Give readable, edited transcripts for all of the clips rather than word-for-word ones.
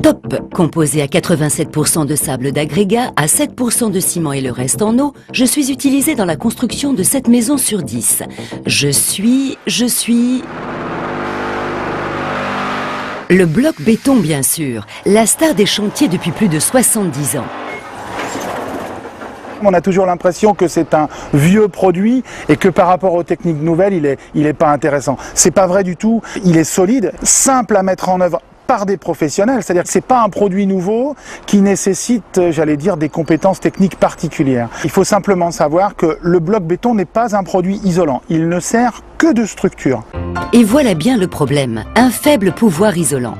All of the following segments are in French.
Top, composé à 87% de sable d'agrégat, à 7% de ciment et le reste en eau, je suis utilisée dans la construction de 7 maisons sur 10. Je suis... Le bloc béton, bien sûr, la star des chantiers depuis plus de 70 ans. On a toujours l'impression que c'est un vieux produit et que par rapport aux techniques nouvelles, il est pas intéressant. C'est pas vrai du tout. Il est solide, simple à mettre en œuvre par des professionnels. C'est-à-dire que c'est pas un produit nouveau qui nécessite, j'allais dire, des compétences techniques particulières. Il faut simplement savoir que le bloc béton n'est pas un produit isolant. Il ne sert que de structure. Et voilà bien le problème, un faible pouvoir isolant.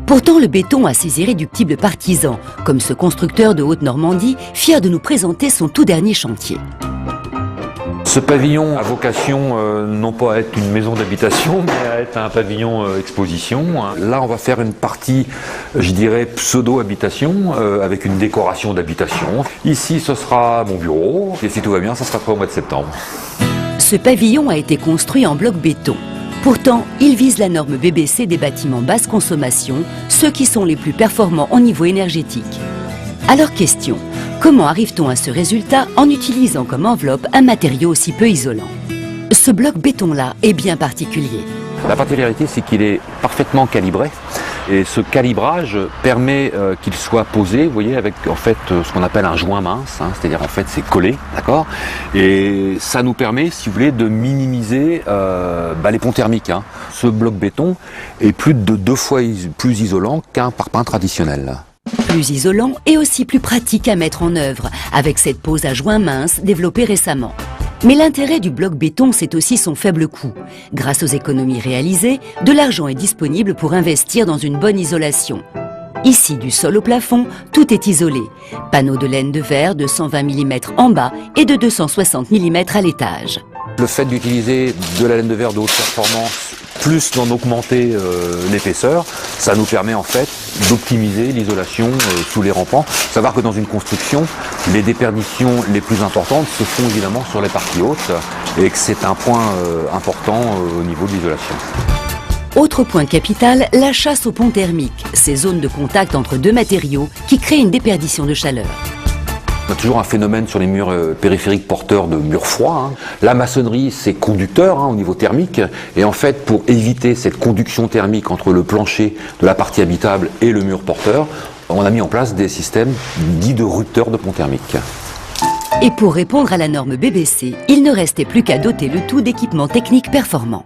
Pourtant, le béton a ses irréductibles partisans, comme ce constructeur de Haute-Normandie, fier de nous présenter son tout dernier chantier. Ce pavillon a vocation non pas à être une maison d'habitation, mais à être un pavillon exposition. Là, on va faire une partie, je dirais, pseudo-habitation, avec une décoration d'habitation. Ici, ce sera mon bureau, et si tout va bien, ça sera prêt au mois de septembre. Ce pavillon a été construit en bloc béton. Pourtant, il vise la norme BBC des bâtiments basse consommation, ceux qui sont les plus performants au niveau énergétique. Alors question, comment arrive-t-on à ce résultat en utilisant comme enveloppe un matériau aussi peu isolant? Ce bloc béton-là est bien particulier. La particularité, c'est qu'il est parfaitement calibré. Et ce calibrage permet qu'il soit posé, vous voyez, avec en fait ce qu'on appelle un joint mince, hein, c'est-à-dire en fait c'est collé, d'accord. Et ça nous permet, si vous voulez, de minimiser les ponts thermiques. Hein. Ce bloc béton est plus de 2 fois plus isolant qu'un parpaing traditionnel. Plus isolant et aussi plus pratique à mettre en œuvre, avec cette pose à joint mince développée récemment. Mais l'intérêt du bloc béton, c'est aussi son faible coût. Grâce aux économies réalisées, de l'argent est disponible pour investir dans une bonne isolation. Ici, du sol au plafond, tout est isolé. Panneaux de laine de verre de 120 mm en bas et de 260 mm à l'étage. Le fait d'utiliser de la laine de verre de haute performance, plus d'en augmenter l'épaisseur, ça nous permet en fait d'optimiser l'isolation sous les rampants. Savoir que dans une construction, les déperditions les plus importantes se font évidemment sur les parties hautes et que c'est un point important au niveau de l'isolation. Autre point capital, la chasse aux ponts thermiques, ces zones de contact entre deux matériaux qui créent une déperdition de chaleur. On a toujours un phénomène sur les murs périphériques porteurs de murs froids. Hein. La maçonnerie, c'est conducteur au niveau thermique. Et en fait, pour éviter cette conduction thermique entre le plancher de la partie habitable et le mur porteur, on a mis en place des systèmes dits de rupteurs de ponts thermiques. Et pour répondre à la norme BBC, il ne restait plus qu'à doter le tout d'équipements techniques performants.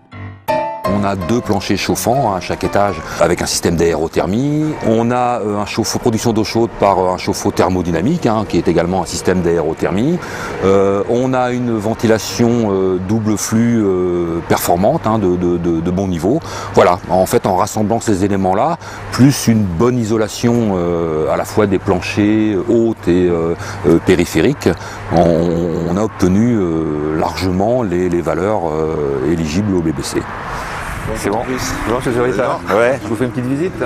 On a 2 planchers chauffants à chaque étage avec un système d'aérothermie. On a un chauffe-eau, production d'eau chaude par un chauffe-eau thermodynamique qui est également un système d'aérothermie. On a une ventilation double flux performante de bon niveau. Voilà, en fait en rassemblant ces éléments-là, plus une bonne isolation à la fois des planchers hautes et périphériques, on a obtenu largement les valeurs éligibles au BBC. C'est bon. Bonjour, je suis ça. Ouais, je vous fais une petite visite.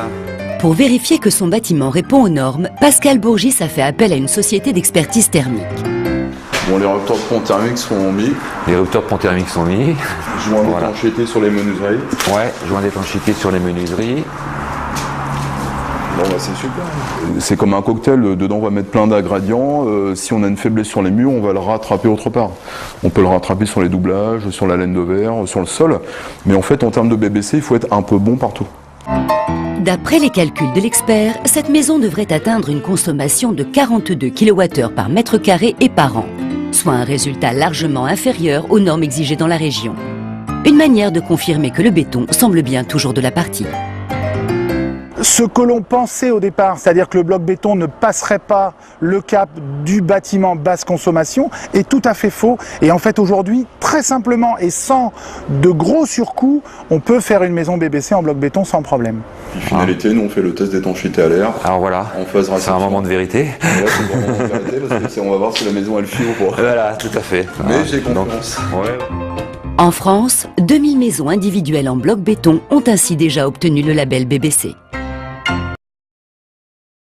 Pour vérifier que son bâtiment répond aux normes, Pascal Bourgis a fait appel à une société d'expertise thermique. Bon, les rupteurs de pont thermiques sont mis. Les rupteurs de pont thermiques sont mis. Joint d'étanchéité sur les menuiseries. Ouais, joint d'étanchéité sur les menuiseries. Bon, bah, c'est super. C'est comme un cocktail, dedans on va mettre plein d'ingrédients. Si on a une faiblesse sur les murs, on va le rattraper autre part. On peut le rattraper sur les doublages, sur la laine de verre, sur le sol. Mais en fait, en termes de BBC, il faut être un peu bon partout. D'après les calculs de l'expert, cette maison devrait atteindre une consommation de 42 kWh par mètre carré et par an, soit un résultat largement inférieur aux normes exigées dans la région. Une manière de confirmer que le béton semble bien toujours de la partie. Ce que l'on pensait au départ, c'est-à-dire que le bloc béton ne passerait pas le cap du bâtiment basse consommation, est tout à fait faux. Et en fait aujourd'hui, très simplement et sans de gros surcoûts, on peut faire une maison BBC en bloc béton sans problème. Puis finalité, nous on fait le test d'étanchéité à l'air. Alors voilà, c'est un moment de vérité. Ouais, c'est un moment de vérité parce qu'on va voir si la maison elle file ou pas. Voilà, tout à fait. Mais j'ai confiance. En France, 2000 maisons individuelles en bloc béton ont ainsi déjà obtenu le label BBC.